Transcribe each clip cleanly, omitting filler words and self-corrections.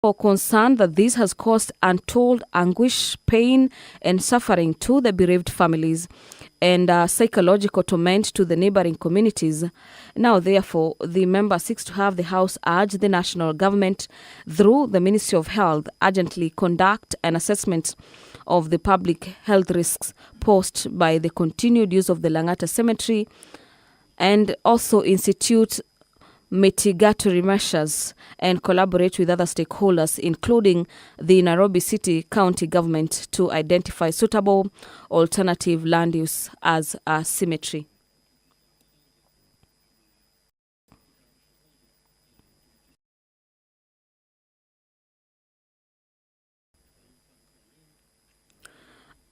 for concern that this has caused untold anguish, pain, and suffering to the bereaved families and psychological torment to the neighboring communities. Now, therefore, the member seeks to have the House urge the national government, through the Ministry of Health, urgently conduct an assessment of the public health risks posed by the continued use of the Langata Cemetery, and also institute mitigatory measures and collaborate with other stakeholders, including the Nairobi City County Government, to identify suitable alternative land use as a cemetery.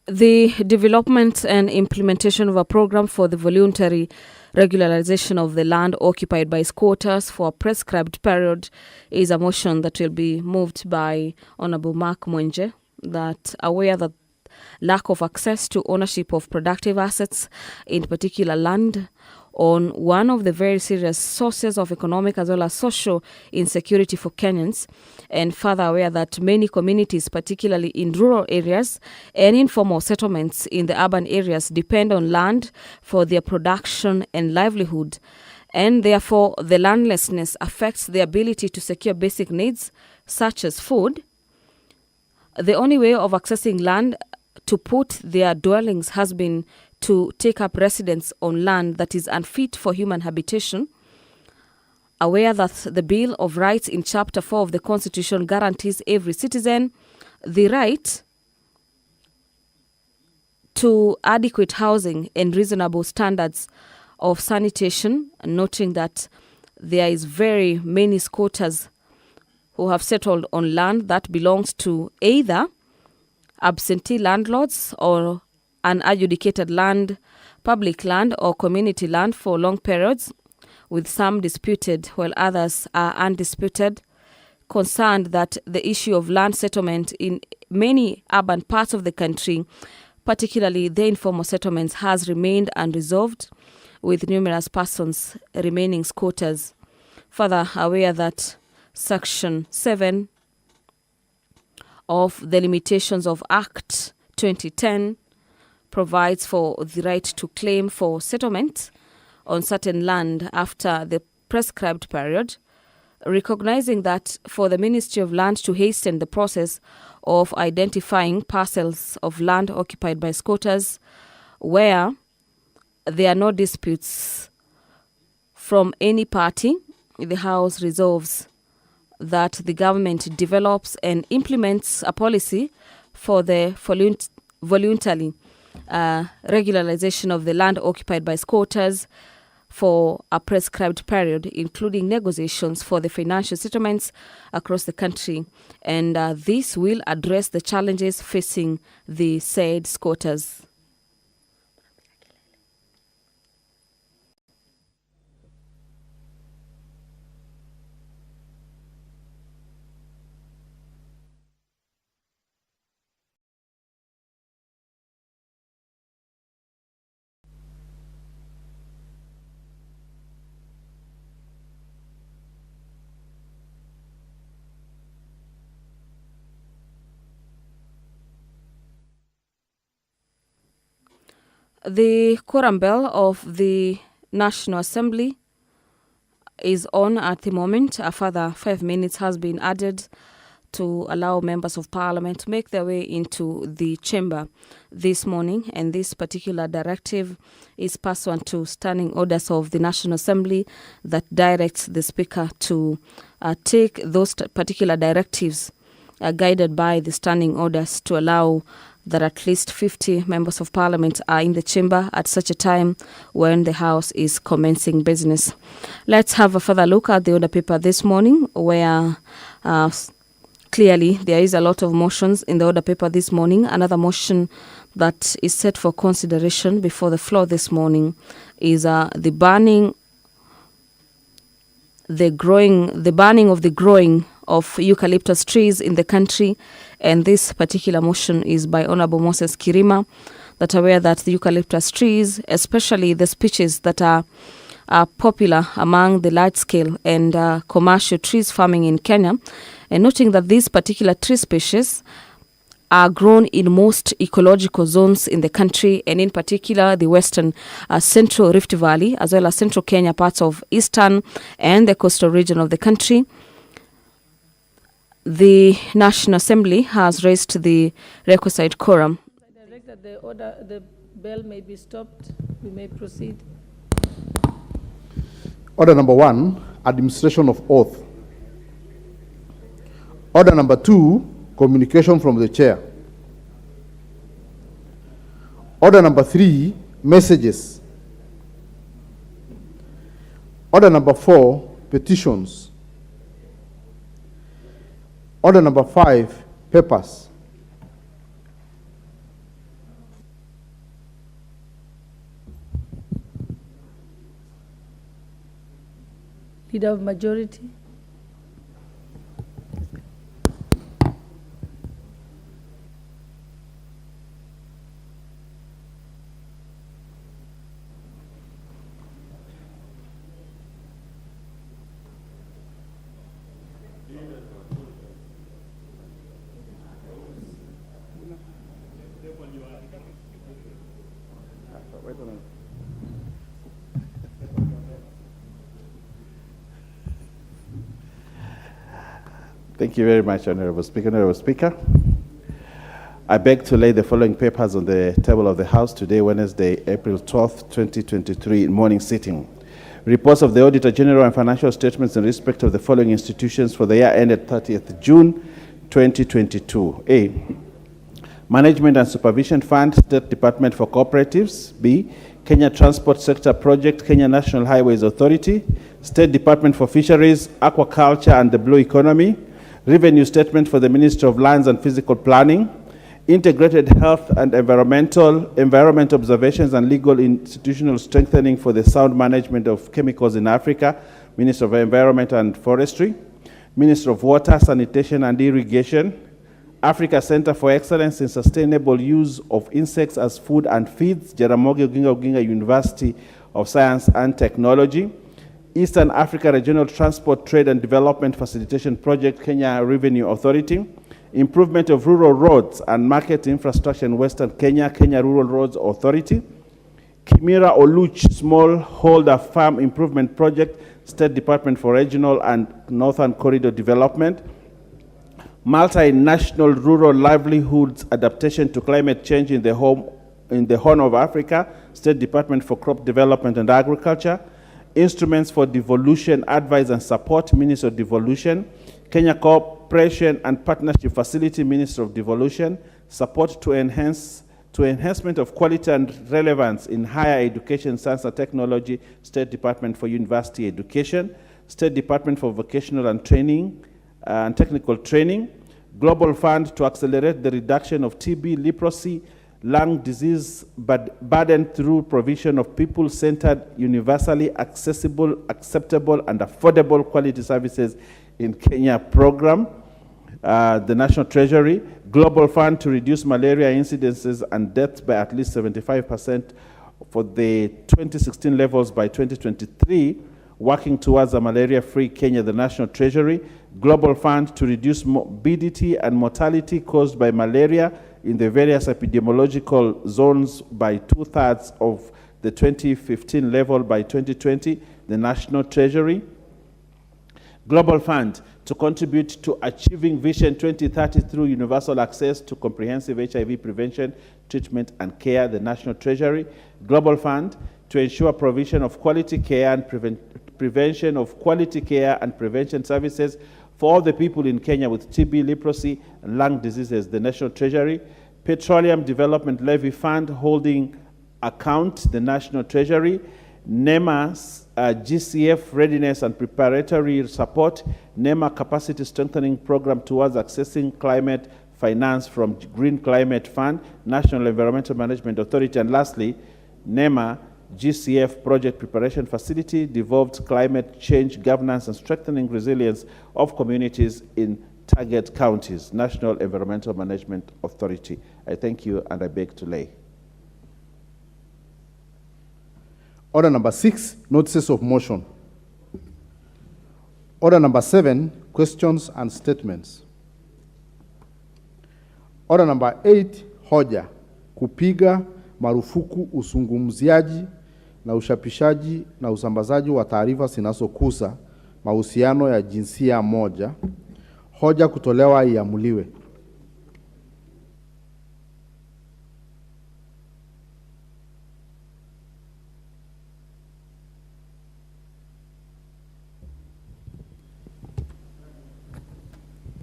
The development and implementation of a program for the voluntary regularization of the land occupied by squatters for a prescribed period is a motion that will be moved by Honorable Mark Mwenje, that aware that lack of access to ownership of productive assets, in particular land, on one of the very serious sources of economic as well as social insecurity for Kenyans, and further aware that many communities, particularly in rural areas and informal settlements in the urban areas, depend on land for their production and livelihood, and therefore the landlessness affects the ability to secure basic needs such as food. The only way of accessing land to put their dwellings has been to take up residence on land that is unfit for human habitation. Aware that the Bill of Rights in Chapter 4 of the Constitution guarantees every citizen the right to adequate housing and reasonable standards of sanitation, noting that there is very many squatters who have settled on land that belongs to either absentee landlords or unadjudicated land, public land or community land for long periods, with some disputed while others are undisputed. Concerned that the issue of land settlement in many urban parts of the country, particularly the informal settlements, has remained unresolved, with numerous persons remaining squatters. Further aware that Section 7 of the Limitations of Act 2010 provides for the right to claim for settlement on certain land after the prescribed period, recognizing that for the Ministry of Land to hasten the process of identifying parcels of land occupied by squatters where there are no disputes from any party, the House resolves that the government develops and implements a policy for the voluntary regularization of the land occupied by squatters for a prescribed period, including negotiations for the financial settlements across the country. And this will address the challenges facing the said squatters. The quorum bell of the National Assembly is on at the moment. A further 5 minutes has been added to allow members of parliament to make their way into the chamber this morning, and this particular directive is pursuant to standing orders of the National Assembly that directs the Speaker to take those particular directives guided by the standing orders to allow that at least 50 members of parliament are in the chamber at such a time when the House is commencing business. Let's have a further look at the order paper this morning, where clearly there is a lot of motions in the order paper this morning. Another motion that is set for consideration before the floor this morning is the banning of the growing of eucalyptus trees in the country, and this particular motion is by Honorable Moses Kirima, that aware that the eucalyptus trees, especially the species that are are popular among the large-scale and commercial trees farming in Kenya, and noting that these particular tree species are grown in most ecological zones in the country, and in particular the western central Rift Valley, as well as central Kenya, parts of eastern and the coastal region of the country. The National Assembly has raised the requisite quorum. I direct that the bell may be stopped. We may proceed. Order number 1, administration of oath. Order number 2, communication from the chair. Order number 3, messages. Order number 4, petitions. Order number 5, papers. Leader of majority. Thank you very much, Honorable Speaker. Honorable Speaker, I beg to lay the following papers on the table of the House today, Wednesday, April 12th, 2023, morning sitting. Reports of the Auditor General and financial statements in respect of the following institutions for the year ended 30th June, 2022. A. Management and Supervision Fund, State Department for Cooperatives. B. Kenya Transport Sector Project, Kenya National Highways Authority. State Department for Fisheries, Aquaculture and the Blue Economy. Revenue Statement for the Ministry of Lands and Physical Planning. Integrated Health and Environment Observations and Legal Institutional Strengthening for the Sound Management of Chemicals in Africa, Minister of Environment and Forestry. Minister of Water, Sanitation and Irrigation. Africa Center for Excellence in Sustainable Use of Insects as Food and Feeds, Jaramogi Oginga Oginga University of Science and Technology. Eastern Africa Regional Transport, Trade and Development Facilitation Project, Kenya Revenue Authority. Improvement of rural roads and market infrastructure in Western Kenya, Kenya Rural Roads Authority. Kimira Oluch Smallholder Farm Improvement Project, State Department for Regional and Northern Corridor Development. Multinational Rural Livelihoods Adaptation to Climate Change in the Horn of Africa, State Department for Crop Development and Agriculture. Instruments for Devolution, Advice and Support, Minister of Devolution. Kenya Cooperation and Partnership Facility, Minister of Devolution. Support to enhancement of quality and relevance in higher education, science and technology, State Department for University Education. State Department for Vocational and Training and Technical Training. Global Fund to accelerate the reduction of TB, leprosy, lung disease burden through provision of people-centered, universally accessible, acceptable, and affordable quality services in Kenya program. The National Treasury. Global Fund to reduce malaria incidences and deaths by at least 75% for the 2016 levels by 2023, working towards a malaria-free Kenya, the National Treasury. Global Fund to reduce morbidity and mortality caused by malaria in the various epidemiological zones by 2/3 of the 2015 level by 2020, the National Treasury. Global Fund to contribute to achieving Vision 2030 through universal access to comprehensive HIV prevention, treatment and care, the National Treasury. Global Fund to ensure provision of quality care and prevention of quality care and prevention services for all the people in Kenya with TB, leprosy, and lung diseases, the National Treasury. Petroleum Development Levy Fund holding account, the National Treasury. NEMA's GCF Readiness and Preparatory Support, NEMA Capacity Strengthening Program towards accessing climate finance from Green Climate Fund, National Environmental Management Authority, and lastly, NEMA GCF Project Preparation Facility, devolved climate change governance and strengthening resilience of communities in target counties, National Environmental Management Authority. I thank you and I beg to lay. Order number 6, notices of motion. Order number 7, questions and statements. Order number 8, hoja, kupiga marufuku usungumziaji na ushapishaji na usambazaji wa taarifa zinazokuza mahusiano ya jinsia moja. Hoja kutolewa iamuliwe.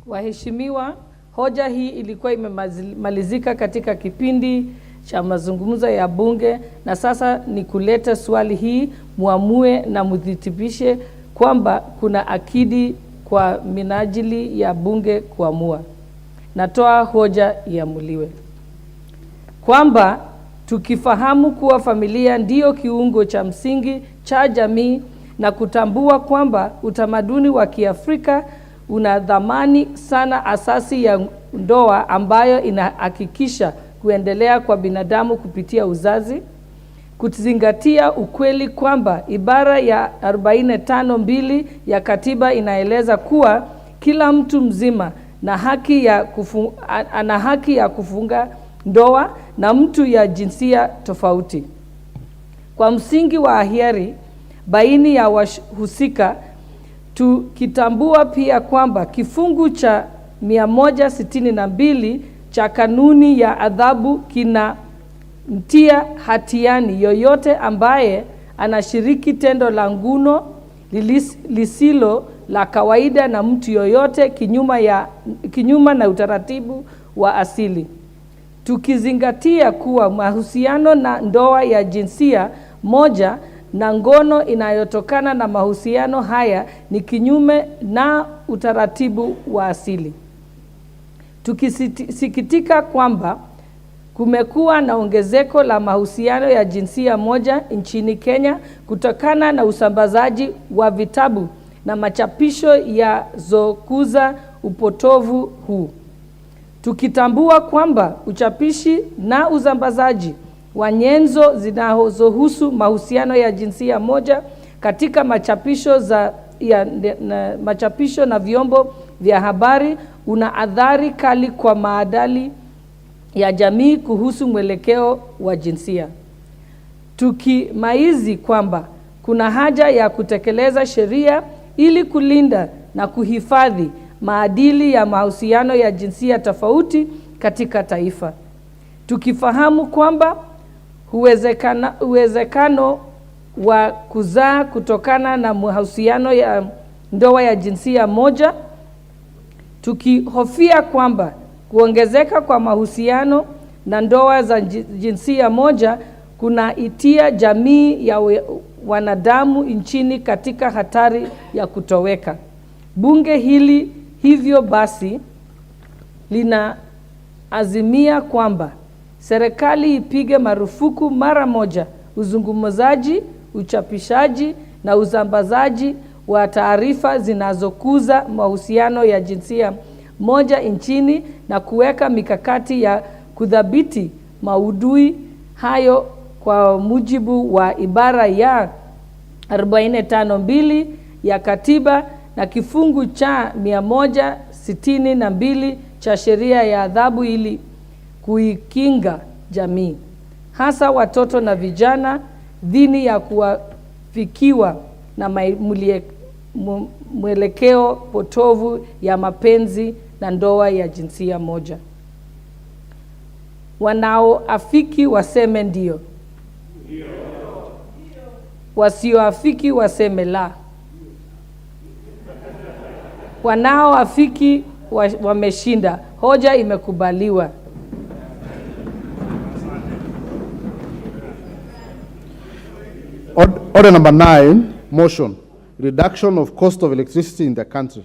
Waheshimiwa, hoja hii ilikuwa imemalizika katika kipindi cha mazungumzo ya bunge, na sasa ni kuleta swali hii muamue na mudhibitishie kwamba kuna akidi kwa minajili ya bunge kuamua. Natoa hoja iamuliwe. Kwamba tukifahamu kuwa familia ndiyo kiungo cha msingi cha jamii na kutambua kwamba utamaduni wa Kiafrika una dhamani sana asasi ya ndoa ambayo inahakikisha kuendelea kwa binadamu kupitia uzazi, kuzingatia ukweli kwamba ibara ya 45(2) ya katiba inaeleza kuwa kila mtu mzima ana haki ya kufunga ndoa na mtu ya jinsia tofauti. Kwa msingi wa hiari baini ya wahusika, tukitambua pia kwamba kifungu cha 162 cha kanuni ya adhabu kinamtia hatiani yoyote ambaye anashiriki tendo la ngono lisilo la kawaida na mtu yoyote kinyume na utaratibu wa asili. Tukizingatia kuwa mahusiano na ndoa ya jinsia moja na ngono inayotokana na mahusiano haya ni kinyume na utaratibu wa asili. Tukisikitika kwamba kumekuwa na ongezeko la mahusiano ya jinsia moja nchini Kenya kutokana na usambazaji wa vitabu na machapisho yazokuza upotovu huu. Tukitambua kwamba uchapishi na usambazaji wa nyenzo zinazohusu mahusiano ya jinsia moja katika machapisho na vyombo vya habari una athari kali kwa maadili ya jamii kuhusu mwelekeo wa jinsia. Tukimaizi kwamba kuna haja ya kutekeleza sheria ili kulinda na kuhifadhi maadili ya mahusiano ya jinsia tofauti katika taifa. Tukifahamu kwamba uwezekano wa kuzaa kutokana na mahusiano ya ndoa ya jinsia moja, tukihofia kwamba kuongezeka kwa mahusiano na ndoa za jinsia moja kunaitia jamii ya wanadamu nchini katika hatari ya kutoweka. Bunge hili hivyo basi linaazimia kwamba serikali ipige marufuku mara moja uzungumzaji, uchapishaji na usambazaji wa taarifa zinazokuza mahusiano ya jinsia moja nchini na kuweka mikakati ya kudhibiti maudhui hayo kwa mujibu wa ibara ya 45(2) ya katiba na kifungu cha 162 cha sheria ya adhabu ili kuikinga jamii, hasa watoto na vijana, dhidi ya kuafikiwa na mwelekeo potovu ya mapenzi na ndoa ya jinsia moja. Wanaoafiki waseme ndio. Wasioafiki waseme la. Wanaoafiki wameshinda. Hoja imekubaliwa. Order number 9, motion, reduction of cost of electricity in the country.